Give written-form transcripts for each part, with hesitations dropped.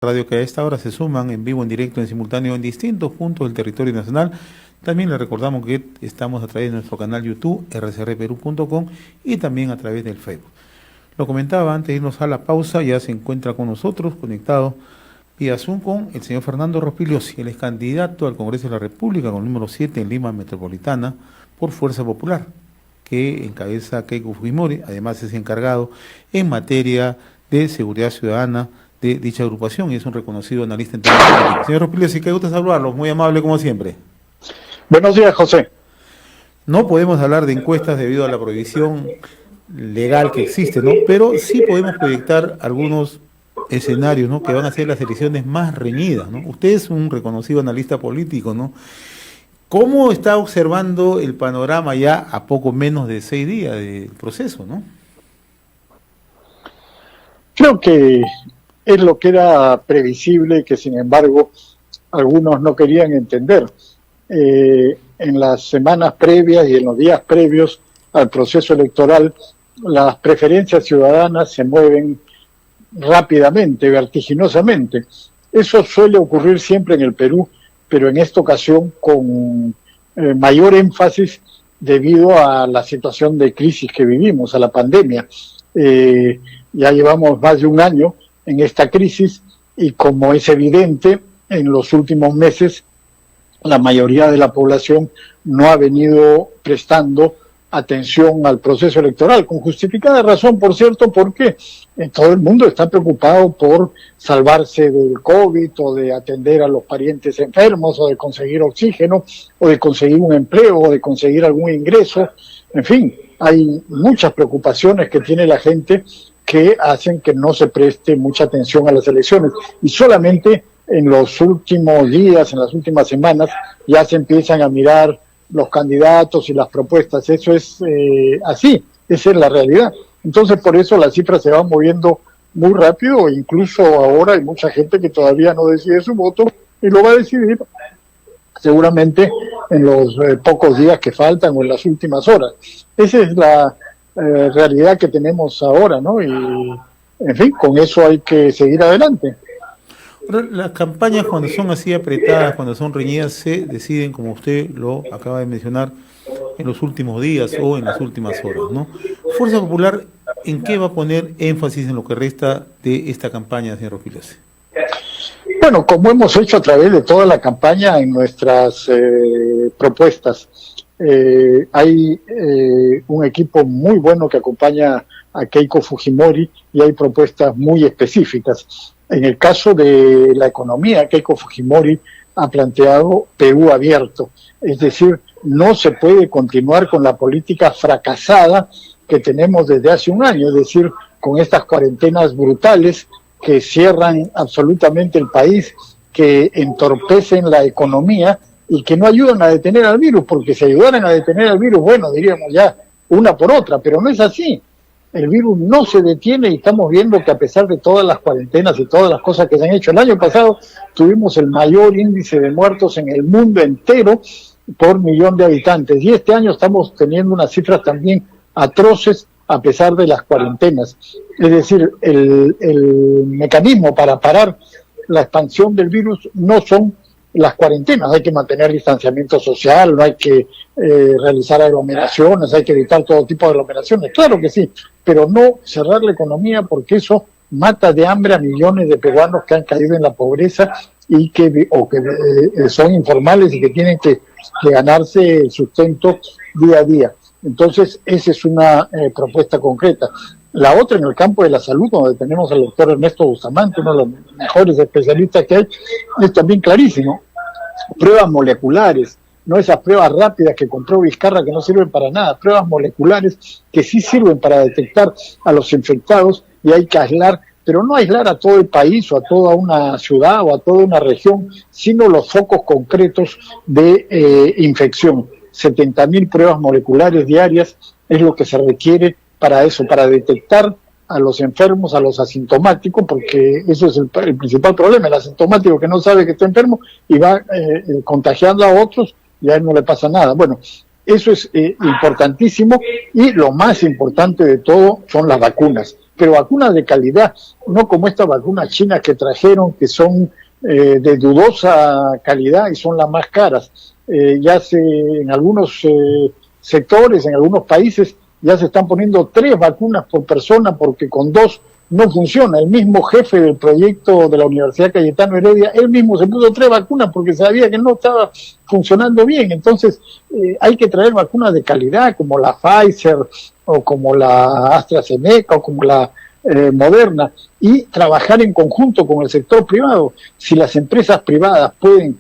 Radio que a esta hora se suman en vivo, en directo, en simultáneo en distintos puntos del territorio nacional. También les recordamos que estamos a través de nuestro canal YouTube, rcrperú.com, y también a través del Facebook. Lo comentaba antes de irnos a la pausa, ya se encuentra con nosotros, conectado vía Zoom, con el señor Fernando Rospigliosi. Él es candidato al Congreso de la República con el número 7 en Lima Metropolitana por Fuerza Popular, que encabeza Keiko Fujimori. Además es encargado en materia de seguridad ciudadana de dicha agrupación y es un reconocido analista en temas políticos. Señor Rospigliosi, qué gusto saludarlo, muy amable como siempre. Buenos días, José. No podemos hablar de encuestas debido a la prohibición legal que existe, ¿no? Pero sí podemos proyectar algunos escenarios, ¿no?, que van a ser las elecciones más reñidas, ¿no? Usted es un reconocido analista político, ¿no? ¿Cómo está observando el panorama ya a poco menos de 6 días del proceso, ¿no? Creo que es lo que era previsible y que, sin embargo, algunos no querían entender. En las semanas previas y en los días previos al proceso electoral, las preferencias ciudadanas se mueven rápidamente, vertiginosamente. Eso suele ocurrir siempre en el Perú, pero en esta ocasión con mayor énfasis debido a la situación de crisis que vivimos, a la pandemia. Ya llevamos más de un año en esta crisis y, como es evidente, en los últimos meses la mayoría de la población no ha venido prestando atención al proceso electoral, con justificada razón, por cierto, porque todo el mundo está preocupado por salvarse del COVID o de atender a los parientes enfermos o de conseguir oxígeno o de conseguir un empleo o de conseguir algún ingreso. En fin, hay muchas preocupaciones que tiene la gente que hacen que no se preste mucha atención a las elecciones, y solamente en los últimos días, en las últimas semanas, ya se empiezan a mirar los candidatos y las propuestas. Eso es así, esa es la realidad. Entonces, por eso las cifras se van moviendo muy rápido, incluso ahora hay mucha gente que todavía no decide su voto y lo va a decidir seguramente en los pocos días que faltan o en las últimas horas. Esa es la realidad que tenemos ahora, ¿no? Y, en fin, con eso hay que seguir adelante. Las campañas, cuando son así apretadas, cuando son reñidas, se deciden, como usted lo acaba de mencionar, en los últimos días o en las últimas horas, ¿no? Fuerza Popular, ¿en qué va a poner énfasis en lo que resta de esta campaña, señor Rospigliosi? Bueno, como hemos hecho a través de toda la campaña en nuestras propuestas, hay un equipo muy bueno que acompaña a Keiko Fujimori y hay propuestas muy específicas. En el caso de la economía, Keiko Fujimori ha planteado Perú abierto, es decir, no se puede continuar con la política fracasada que tenemos desde hace un año, es decir, con estas cuarentenas brutales que cierran absolutamente el país, que entorpecen la economía y que no ayudan a detener al virus, porque si ayudaran a detener al virus, bueno, diríamos ya una por otra, pero no es así. El virus no se detiene y estamos viendo que, a pesar de todas las cuarentenas y todas las cosas que se han hecho, el año pasado tuvimos el mayor índice de muertos en el mundo entero por millón de habitantes, y este año estamos teniendo unas cifras también atroces a pesar de las cuarentenas. Es decir, el mecanismo para parar la expansión del virus no son las cuarentenas. Hay que mantener distanciamiento social, no hay que realizar aglomeraciones, hay que evitar todo tipo de aglomeraciones, claro que sí, pero no cerrar la economía, porque eso mata de hambre a millones de peruanos que han caído en la pobreza y que son informales y que tienen que ganarse el sustento día a día. Entonces, esa es una propuesta concreta. La otra, en el campo de la salud, donde tenemos al doctor Ernesto Bustamante, uno de los mejores especialistas que hay, es también clarísimo. Pruebas moleculares, no esas pruebas rápidas que compró Vizcarra que no sirven para nada, pruebas moleculares que sí sirven para detectar a los infectados, y hay que aislar, pero no aislar a todo el país o a toda una ciudad o a toda una región, sino los focos concretos de infección. 70.000 pruebas moleculares diarias es lo que se requiere para eso, para detectar a los enfermos, a los asintomáticos, porque eso es el principal problema, el asintomático que no sabe que está enfermo y va contagiando a otros y a él no le pasa nada. Bueno, eso es importantísimo, y lo más importante de todo son las vacunas, pero vacunas de calidad, no como estas vacunas chinas que trajeron, que son de dudosa calidad y son las más caras. En algunos sectores, en algunos países, ya se están poniendo 3 vacunas por persona porque con 2 no funciona. El mismo jefe del proyecto de la Universidad Cayetano Heredia, él mismo se puso 3 vacunas porque sabía que no estaba funcionando bien. Entonces, hay que traer vacunas de calidad como la Pfizer o como la AstraZeneca o como la Moderna, y trabajar en conjunto con el sector privado. Si las empresas privadas pueden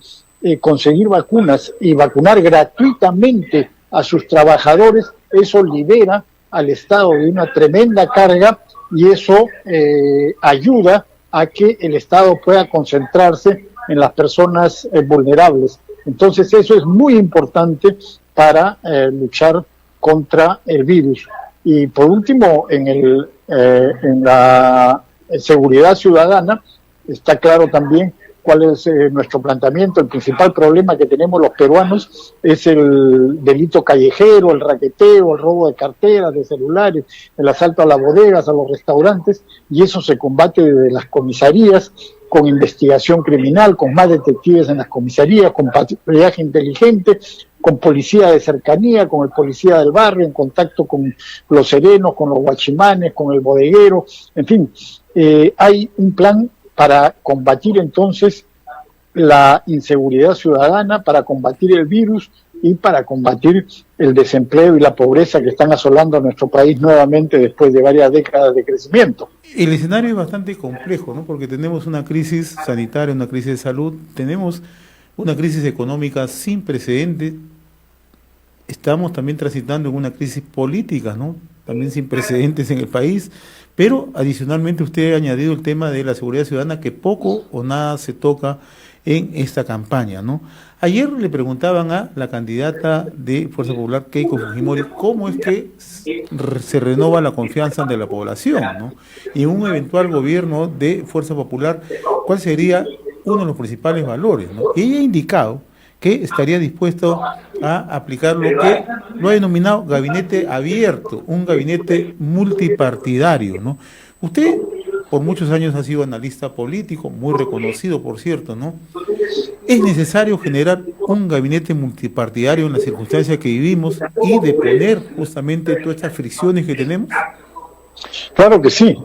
conseguir vacunas y vacunar gratuitamente a sus trabajadores, eso libera al Estado de una tremenda carga y eso ayuda a que el Estado pueda concentrarse en las personas vulnerables. Entonces eso es muy importante para luchar contra el virus. Y por último, en la seguridad ciudadana, está claro también cuál es nuestro planteamiento. El principal problema que tenemos los peruanos es el delito callejero, el raqueteo, el robo de carteras, de celulares, el asalto a las bodegas, a los restaurantes, y eso se combate desde las comisarías, con investigación criminal, con más detectives en las comisarías, con patrullaje inteligente, con policía de cercanía, con el policía del barrio, en contacto con los serenos, con los guachimanes, con el bodeguero, en fin, hay un plan para combatir entonces la inseguridad ciudadana, para combatir el virus y para combatir el desempleo y la pobreza que están asolando a nuestro país nuevamente después de varias décadas de crecimiento. El escenario es bastante complejo, ¿no? Porque tenemos una crisis sanitaria, una crisis de salud, tenemos una crisis económica sin precedentes, estamos también transitando en una crisis política, ¿no? También sin precedentes en el país, pero adicionalmente usted ha añadido el tema de la seguridad ciudadana, que poco o nada se toca en esta campaña, ¿no? Ayer le preguntaban a la candidata de Fuerza Popular, Keiko Fujimori, cómo es que se renova la confianza de la población, ¿no? Y en un eventual gobierno de Fuerza Popular, ¿cuál sería uno de los principales valores, ¿no? Y ella ha indicado que estaría dispuesto a aplicar lo que lo ha denominado gabinete abierto, un gabinete multipartidario, ¿no? Usted por muchos años ha sido analista político, muy reconocido, por cierto, ¿no? ¿Es necesario generar un gabinete multipartidario en las circunstancias que vivimos y deponer justamente todas estas fricciones que tenemos? Claro que sí.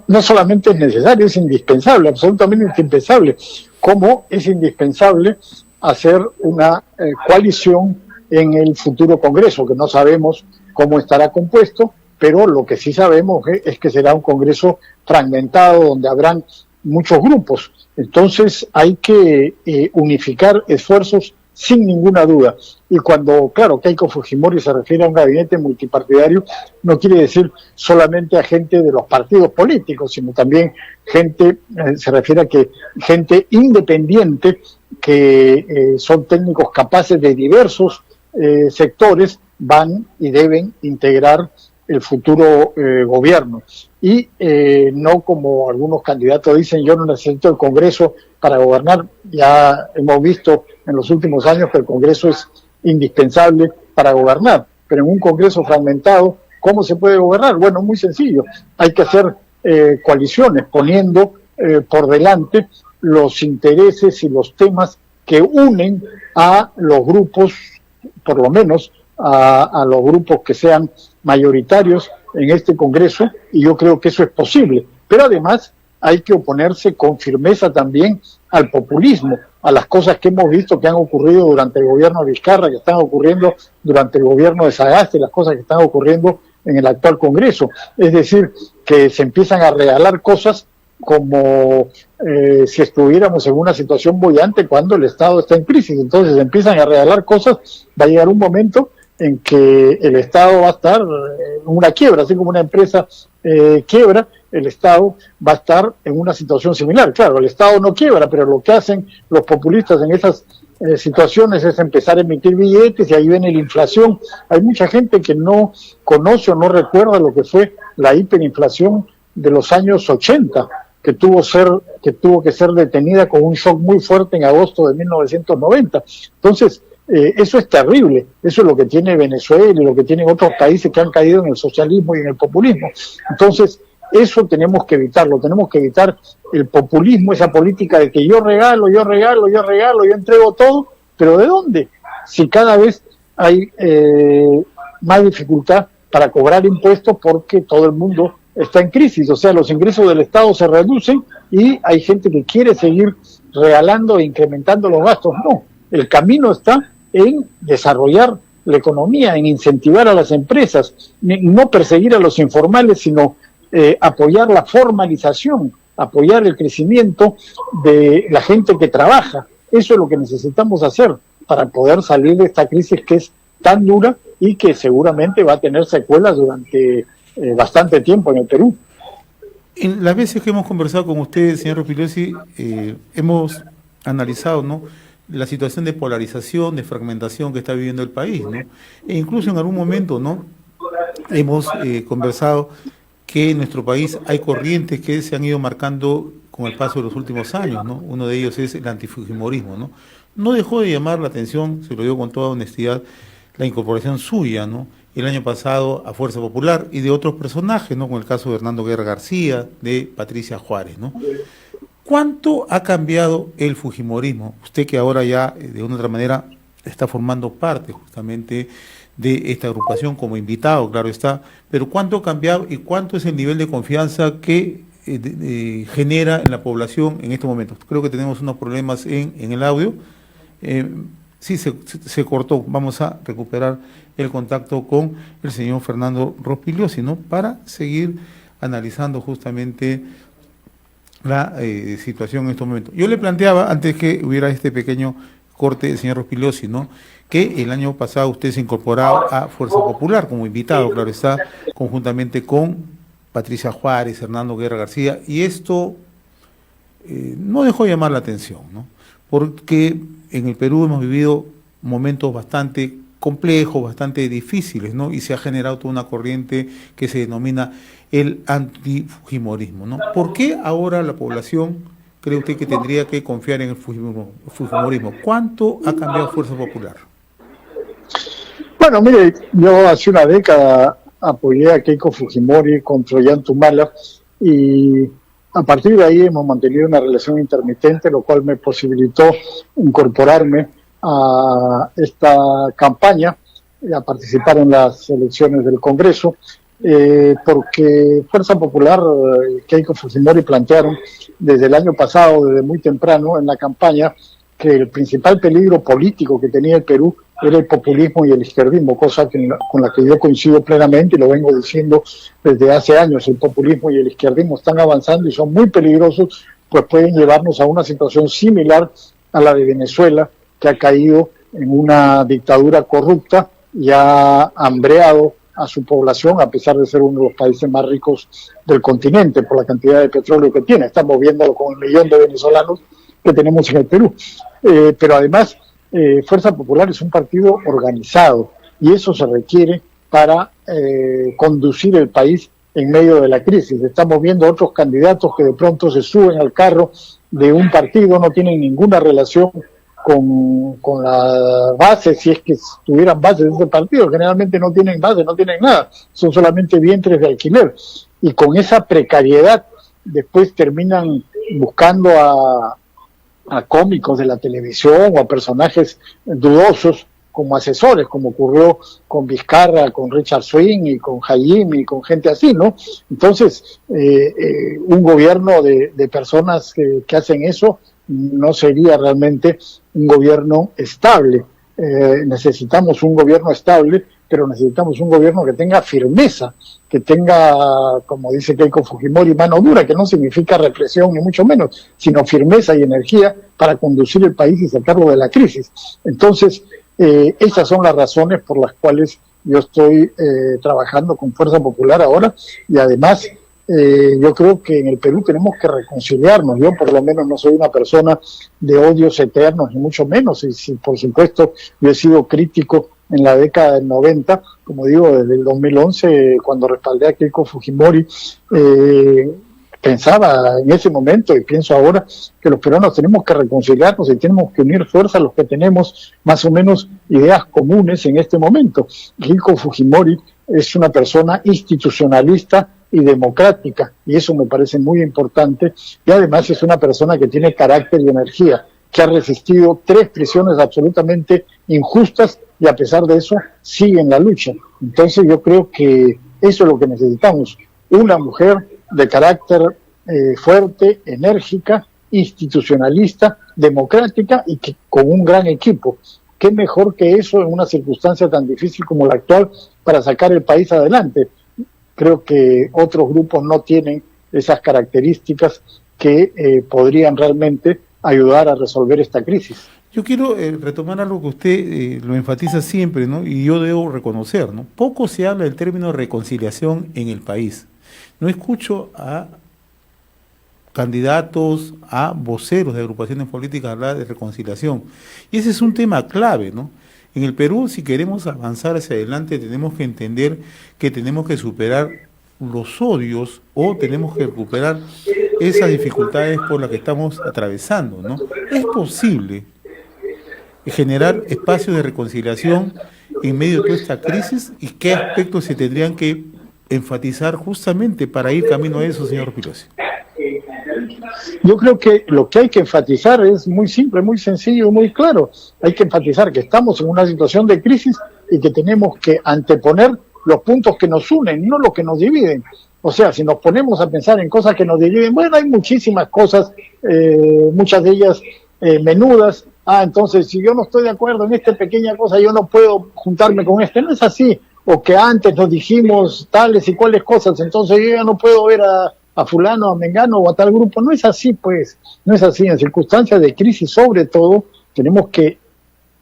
No solamente es necesario, es indispensable, absolutamente indispensable. Como es indispensable hacer una coalición en el futuro Congreso, que no sabemos cómo estará compuesto, pero lo que sí sabemos es que será un Congreso fragmentado, donde habrán muchos grupos. Entonces hay que unificar esfuerzos sin ninguna duda. Y cuando, claro, Keiko Fujimori se refiere a un gabinete multipartidario, no quiere decir solamente a gente de los partidos políticos, sino también gente, se refiere a que gente independiente, que son técnicos capaces de diversos sectores, van y deben integrar el futuro gobierno. Y no como algunos candidatos dicen, yo no necesito el Congreso para gobernar. Ya hemos visto en los últimos años que el Congreso es indispensable para gobernar, pero en un Congreso fragmentado, ¿cómo se puede gobernar? Bueno, muy sencillo, hay que hacer coaliciones, poniendo por delante los intereses y los temas que unen a los grupos, por lo menos a los grupos que sean mayoritarios en este Congreso, y yo creo que eso es posible. Pero además hay que oponerse con firmeza también al populismo, a las cosas que hemos visto que han ocurrido durante el gobierno de Vizcarra, que están ocurriendo durante el gobierno de Sagasti, las cosas que están ocurriendo en el actual Congreso. Es decir, que se empiezan a regalar cosas como si estuviéramos en una situación boyante cuando el Estado está en crisis. Entonces empiezan a regalar cosas, va a llegar un momento en que el Estado va a estar en una quiebra, así como una empresa quiebra, el Estado va a estar en una situación similar. Claro, el Estado no quiebra, pero lo que hacen los populistas en esas situaciones es empezar a emitir billetes, y ahí viene la inflación. Hay mucha gente que no conoce o no recuerda lo que fue la hiperinflación de los años 80, que tuvo que ser detenida con un shock muy fuerte en agosto de 1990. Entonces, eso es terrible. Eso es lo que tiene Venezuela y lo que tienen otros países que han caído en el socialismo y en el populismo. Entonces, Eso tenemos que evitarlo, tenemos que evitar el populismo, esa política de que yo regalo, yo entrego todo, pero ¿de dónde? Si cada vez hay más dificultad para cobrar impuestos porque todo el mundo está en crisis, o sea, los ingresos del Estado se reducen y hay gente que quiere seguir regalando e incrementando los gastos. No, el camino está en desarrollar la economía, en incentivar a las empresas, no perseguir a los informales, sino apoyar la formalización, apoyar el crecimiento de la gente que trabaja. Eso es lo que necesitamos hacer para poder salir de esta crisis que es tan dura y que seguramente va a tener secuelas durante bastante tiempo en el Perú. En las veces que hemos conversado con usted, señor Rospigliosi, hemos analizado, ¿no?, la situación de polarización, de fragmentación que está viviendo el país, ¿no? E incluso en algún momento, ¿no?, hemos conversado que en nuestro país hay corrientes que se han ido marcando con el paso de los últimos años, ¿no? Uno de ellos es el antifujimorismo, ¿no? No dejó de llamar la atención, se lo digo con toda honestidad, la incorporación suya, ¿no?, el año pasado a Fuerza Popular y de otros personajes, ¿no?, con el caso de Hernando Guerra García, de Patricia Juárez, ¿no? ¿Cuánto ha cambiado el fujimorismo? Usted que ahora ya, de una otra manera, está formando parte justamente de esta agrupación como invitado, claro está, pero ¿cuánto ha cambiado y cuánto es el nivel de confianza que genera en la población en estos momentos? Creo que tenemos unos problemas en el audio. Sí, se cortó. Vamos a recuperar el contacto con el señor Fernando Rospigliosi, ¿no?, para seguir analizando justamente la situación en estos momentos. Yo le planteaba, antes que hubiera este pequeño corte, señor Rospigliosi, ¿no?, que el año pasado usted se incorporaba a Fuerza Popular como invitado, claro está, conjuntamente con Patricia Juárez, Hernando Guerra García, y esto no dejó de llamar la atención, ¿no?, porque en el Perú hemos vivido momentos bastante complejos, bastante difíciles, ¿no?, y se ha generado toda una corriente que se denomina el antifujimorismo, ¿no? ¿Por qué ahora la población cree usted que tendría que confiar en el fujimorismo? ¿Cuánto ha cambiado Fuerza Popular? Bueno, mire, yo hace una década apoyé a Keiko Fujimori contra Ollanta y a partir de ahí hemos mantenido una relación intermitente, lo cual me posibilitó incorporarme a esta campaña, a participar en las elecciones del Congreso, porque Fuerza Popular y Keiko Fujimori plantearon desde el año pasado, desde muy temprano en la campaña, que el principal peligro político que tenía el Perú era el populismo y el izquierdismo, cosa con la que yo coincido plenamente y lo vengo diciendo desde hace años. El populismo y el izquierdismo están avanzando y son muy peligrosos, pues pueden llevarnos a una situación similar a la de Venezuela, que ha caído en una dictadura corrupta y ha hambreado a su población, a pesar de ser uno de los países más ricos del continente por la cantidad de petróleo que tiene. Estamos viéndolo con 1 millón de venezolanos que tenemos en el Perú. Pero además, Fuerza Popular es un partido organizado y eso se requiere para conducir el país en medio de la crisis. Estamos viendo otros candidatos que de pronto se suben al carro de un partido, no tienen ninguna relación con la base, si es que tuvieran base de ese partido. Generalmente no tienen base, no tienen nada, son solamente vientres de alquiler, y con esa precariedad después terminan buscando a cómicos de la televisión o a personajes dudosos como asesores, como ocurrió con Vizcarra, con Richard Swing y con Jaime y con gente así, ¿no? Entonces, un gobierno de personas que hacen eso no sería realmente un gobierno estable. Necesitamos un gobierno estable, pero necesitamos un gobierno que tenga firmeza, que tenga, como dice Keiko Fujimori, mano dura, que no significa represión ni mucho menos, sino firmeza y energía para conducir el país y sacarlo de la crisis. Entonces, esas son las razones por las cuales yo estoy trabajando con Fuerza Popular ahora, y además yo creo que en el Perú tenemos que reconciliarnos. Yo por lo menos no soy una persona de odios eternos, ni mucho menos, y por supuesto yo he sido crítico en la década del 90, como digo, desde el 2011, cuando respaldé a Keiko Fujimori. Pensaba en ese momento y pienso ahora que los peruanos tenemos que reconciliarnos y tenemos que unir fuerzas los que tenemos más o menos ideas comunes en este momento. Keiko Fujimori es una persona institucionalista y democrática, y eso me parece muy importante, y además es una persona que tiene carácter y energía, que ha resistido 3 prisiones absolutamente injustas y a pesar de eso sigue en la lucha. Entonces yo creo que eso es lo que necesitamos, una mujer de carácter fuerte, enérgica, institucionalista, democrática y que con un gran equipo. ¿Qué mejor que eso en una circunstancia tan difícil como la actual para sacar el país adelante? Creo que otros grupos no tienen esas características que podrían realmente ayudar a resolver esta crisis. Yo quiero retomar algo que usted lo enfatiza siempre, ¿no? Y yo debo reconocer, ¿no? Poco se habla del término reconciliación en el país. No escucho a candidatos, a voceros de agrupaciones políticas hablar de reconciliación. Y ese es un tema clave, ¿no? En el Perú, si queremos avanzar hacia adelante, tenemos que entender que tenemos que superar los odios o tenemos que recuperar esas dificultades por las que estamos atravesando, ¿no? Es posible generar espacios de reconciliación en medio de toda esta crisis y qué aspectos se tendrían que enfatizar justamente para ir camino a eso, señor Pilosi. Yo creo que lo que hay que enfatizar es muy simple, muy sencillo, muy claro. Hay que enfatizar que estamos en una situación de crisis y que tenemos que anteponer los puntos que nos unen, no los que nos dividen. O sea, si nos ponemos a pensar en cosas que nos dividen, bueno, hay muchísimas cosas, muchas de ellas menudas. Entonces, si yo no estoy de acuerdo en esta pequeña cosa, yo no puedo juntarme con este. No es así. O que antes nos dijimos tales y cuales cosas, entonces yo ya no puedo ver a fulano, a mengano o a tal grupo. No es así, pues. No es así. En circunstancias de crisis, sobre todo, tenemos que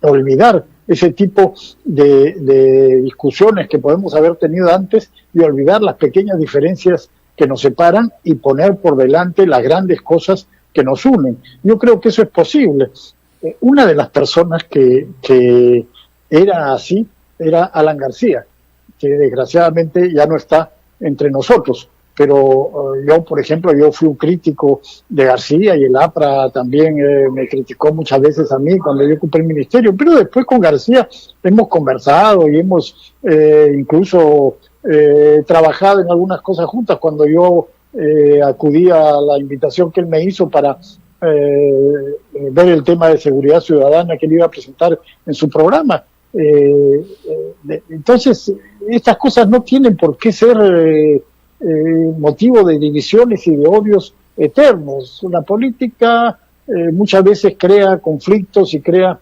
olvidar ese tipo de discusiones que podemos haber tenido antes y olvidar las pequeñas diferencias que nos separan y poner por delante las grandes cosas que nos unen. Yo creo que eso es posible. Una de las personas que era así era Alan García, que desgraciadamente ya no está entre nosotros. Pero yo, por ejemplo, yo fui un crítico de García y el APRA también me criticó muchas veces a mí cuando yo ocupé el ministerio, pero después con García hemos conversado y hemos incluso trabajado en algunas cosas juntas cuando yo acudí a la invitación que él me hizo para ver el tema de seguridad ciudadana que él iba a presentar en su programa. Entonces, estas cosas no tienen por qué ser motivo de divisiones y de odios eternos. La política muchas veces crea conflictos y crea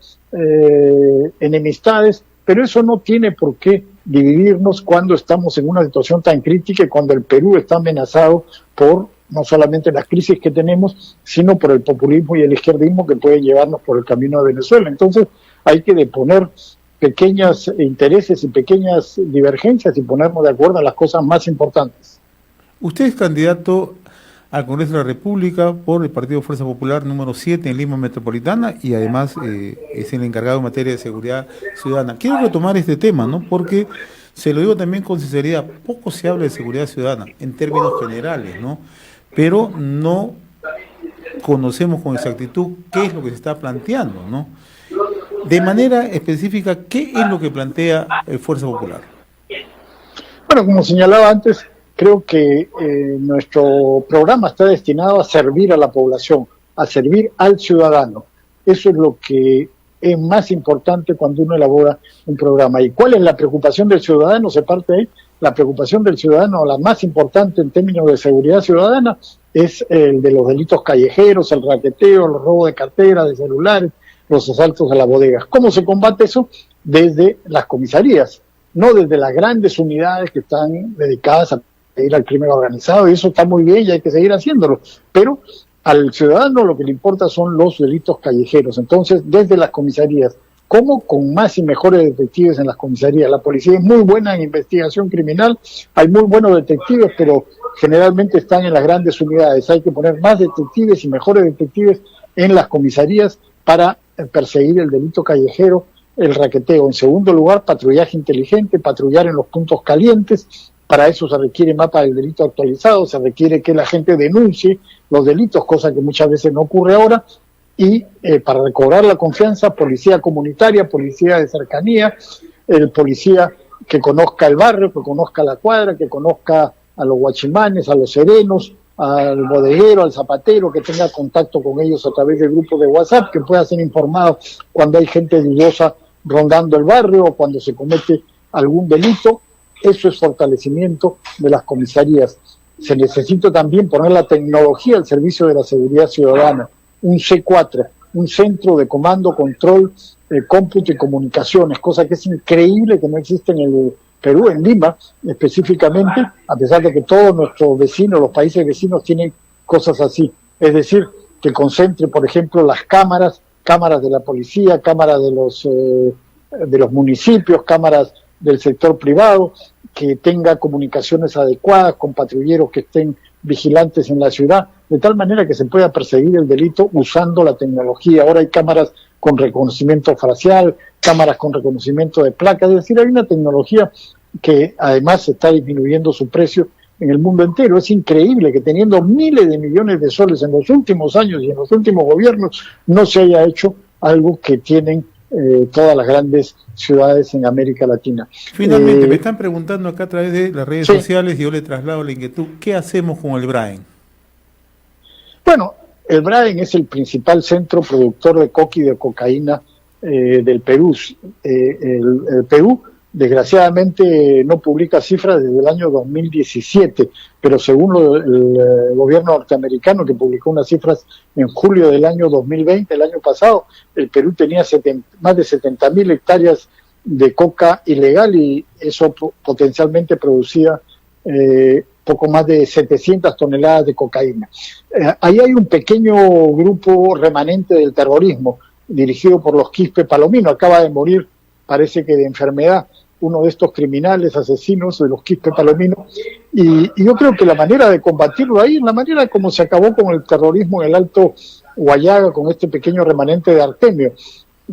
enemistades, pero eso no tiene por qué dividirnos cuando estamos en una situación tan crítica y cuando el Perú está amenazado por no solamente las crisis que tenemos, sino por el populismo y el izquierdismo que pueden llevarnos por el camino de Venezuela. Entonces hay que deponer pequeños intereses y pequeñas divergencias y ponernos de acuerdo en las cosas más importantes. Usted es candidato al Congreso de la República por el Partido Fuerza Popular número 7 en Lima Metropolitana y además es el encargado en materia de seguridad ciudadana. Quiero retomar este tema, ¿no? Porque se lo digo también con sinceridad, poco se habla de seguridad ciudadana en términos generales, ¿no? Pero no conocemos con exactitud qué es lo que se está planteando, ¿no? De manera específica, ¿qué es lo que plantea Fuerza Popular? Bueno, como señalaba antes, creo que nuestro programa está destinado a servir a la población, a servir al ciudadano. Eso es lo que es más importante cuando uno elabora un programa. ¿Y cuál es la preocupación del ciudadano? Se parte ahí. La preocupación del ciudadano, la más importante en términos de seguridad ciudadana, es el de los delitos callejeros, el raqueteo, los robos de cartera, de celulares, los asaltos a las bodegas. ¿Cómo se combate eso? Desde las comisarías, no desde las grandes unidades que están dedicadas a ir al crimen organizado, y eso está muy bien y hay que seguir haciéndolo, pero al ciudadano lo que le importa son los delitos callejeros. Entonces, desde las comisarías, ¿cómo? Con más y mejores detectives en las comisarías. La policía es muy buena en investigación criminal, hay muy buenos detectives, pero generalmente están en las grandes unidades. Hay que poner más detectives y mejores detectives en las comisarías para perseguir el delito callejero, el raqueteo. En segundo lugar, patrullaje inteligente, patrullar en los puntos calientes. Para eso se requiere mapa del delito actualizado, se requiere que la gente denuncie los delitos, cosa que muchas veces no ocurre ahora, y para recobrar la confianza, policía comunitaria, policía de cercanía, el policía que conozca el barrio, que conozca la cuadra, que conozca a los guachimanes, a los serenos, al bodeguero, al zapatero, que tenga contacto con ellos a través del grupo de WhatsApp, que pueda ser informado cuando hay gente dudosa rondando el barrio o cuando se comete algún delito. Eso es fortalecimiento de las comisarías. Se necesita también poner la tecnología al servicio de la seguridad ciudadana, un C4, un centro de comando, control, cómputo y comunicaciones, cosa que es increíble que no existe en el Perú, en Lima específicamente, a pesar de que todos nuestros vecinos, los países vecinos tienen cosas así. Es decir, que concentre, por ejemplo, las cámaras de la policía, cámaras de los municipios, cámaras del sector privado, que tenga comunicaciones adecuadas con patrulleros que estén vigilantes en la ciudad, de tal manera que se pueda perseguir el delito usando la tecnología. Ahora hay cámaras con reconocimiento facial, cámaras con reconocimiento de placas, es decir, hay una tecnología que además está disminuyendo su precio en el mundo entero. Es increíble que teniendo miles de millones de soles en los últimos años y en los últimos gobiernos no se haya hecho algo que tienen todas las grandes ciudades en América Latina. Finalmente, me están preguntando acá a través de las redes sociales y yo le traslado la inquietud, ¿qué hacemos con el Braen? Bueno, el Braen es el principal centro productor de coca y de cocaína del Perú. El Perú, desgraciadamente, no publica cifras desde el año 2017, pero según el gobierno norteamericano, que publicó unas cifras en julio del año 2020, el año pasado, el Perú tenía más de 70.000 hectáreas de coca ilegal y eso potencialmente producía poco más de 700 toneladas de cocaína. Ahí hay un pequeño grupo remanente del terrorismo, dirigido por los Quispe Palomino. Acaba de morir, parece que de enfermedad, uno de estos criminales asesinos de los Quispe Palomino, y yo creo que la manera de combatirlo ahí es la manera como se acabó con el terrorismo en el Alto Huallaga, con este pequeño remanente de Artemio,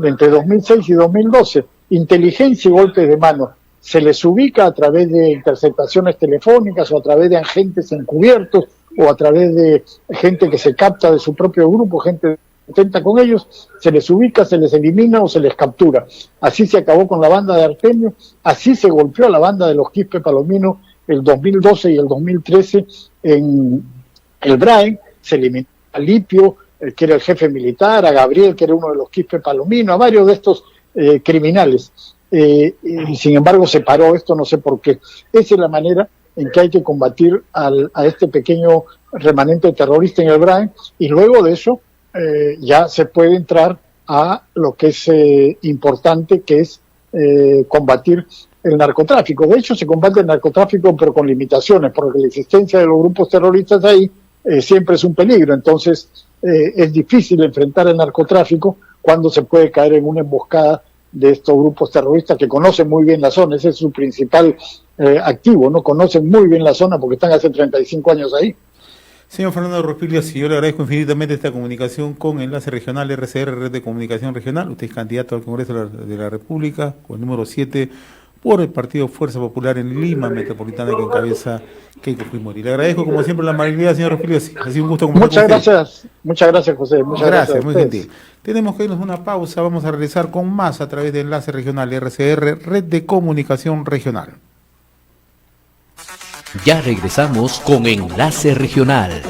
entre 2006 y 2012, inteligencia y golpes de mano. Se les ubica a través de interceptaciones telefónicas o a través de agentes encubiertos o a través de gente que se capta de su propio grupo, gente que intenta con ellos, se les ubica, se les elimina o se les captura. Así se acabó con la banda de Artemio, así se golpeó a la banda de los Quispe Palomino el 2012 y el 2013 en el Braen. Se eliminó a Lipio, que era el jefe militar, a Gabriel, que era uno de los Quispe Palomino, a varios de estos criminales. Y sin embargo se paró esto, no sé por qué. Esa es la manera en que hay que combatir a este pequeño remanente terrorista en el Braen, y luego de eso ya se puede entrar a lo que es importante, que es combatir el narcotráfico. De hecho, se combate el narcotráfico, pero con limitaciones, porque la existencia de los grupos terroristas ahí siempre es un peligro. Entonces, es difícil enfrentar el narcotráfico cuando se puede caer en una emboscada de estos grupos terroristas que conocen muy bien la zona. Ese es su principal activo, ¿no? Conocen muy bien la zona porque están hace 35 años ahí. Señor Fernando Rospiglio, si yo le agradezco infinitamente esta comunicación con Enlace Regional RCR, Red de Comunicación Regional. Usted es candidato al Congreso de la República, con el número 7, por el Partido Fuerza Popular en Lima Metropolitana, que encabeza Keiko Fujimori. Le agradezco como siempre la amabilidad, señor Rospiglio. Ha sido un gusto conversar con usted. Muchas gracias, José. Muchas gracias, muy gentil. Tenemos que irnos a una pausa, vamos a regresar con más a través de Enlace Regional RCR, Red de Comunicación Regional. Ya regresamos con Enlace Regional.